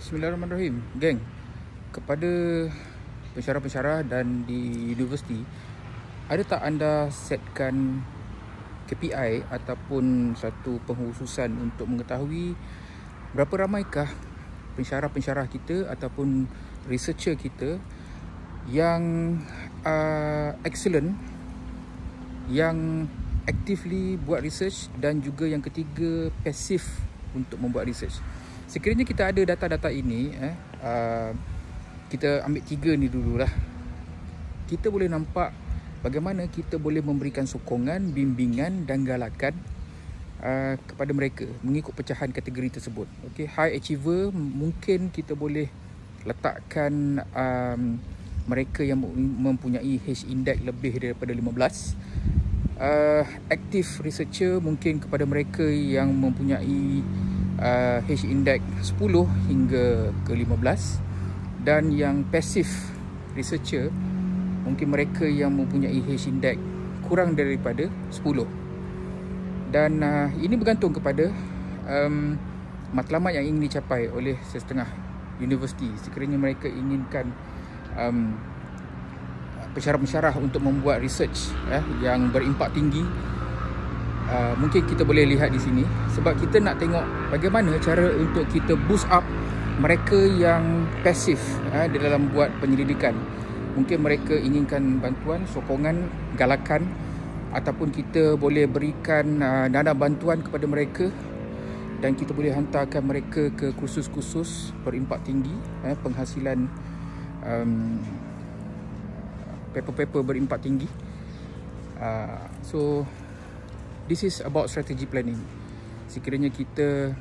Bismillahirrahmanirrahim. Geng, kepada pensyarah-pensyarah dan di universiti, ada tak anda setkan KPI ataupun satu pengkhususan untuk mengetahui berapa ramaikah pensyarah-pensyarah kita ataupun researcher kita yang excellent, yang actively buat research, dan juga yang ketiga pasif untuk membuat research. Sekiranya kita ada data-data ini, kita ambil tiga ni dululah. Kita boleh nampak bagaimana kita boleh memberikan sokongan, bimbingan dan galakan kepada mereka mengikut pecahan kategori tersebut. Okay, high achiever mungkin kita boleh letakkan mereka yang mempunyai H-index lebih daripada 15. Active researcher mungkin kepada mereka yang mempunyai H-index 10 hingga ke 15, dan yang passive researcher mungkin mereka yang mempunyai H-index kurang daripada 10. Dan ini bergantung kepada matlamat yang ingin dicapai oleh setengah universiti. Sekiranya mereka inginkan pensyarah-pensyarah untuk membuat research yang berimpak tinggi, mungkin kita boleh lihat di sini, sebab kita nak tengok bagaimana cara untuk kita boost up mereka yang pasif di dalam buat penyelidikan. Mungkin mereka inginkan bantuan, sokongan, galakan, ataupun kita boleh berikan dana bantuan kepada mereka, dan kita boleh hantarkan mereka ke kursus-kursus berimpak tinggi, penghasilan paper-paper berimpak tinggi. So this is about strategy planning. Sekiranya kita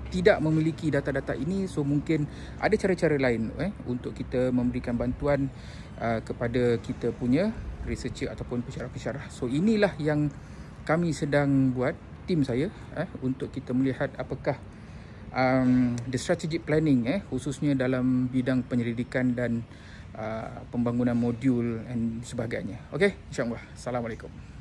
tidak memiliki data-data ini, so mungkin ada cara-cara lain untuk kita memberikan bantuan kepada kita punya researcher ataupun pensyarah-pensyarah. So inilah yang kami sedang buat, tim saya, untuk kita melihat apakah the strategic planning khususnya dalam bidang penyelidikan dan pembangunan modul dan sebagainya. Okey, insya-Allah. Assalamualaikum.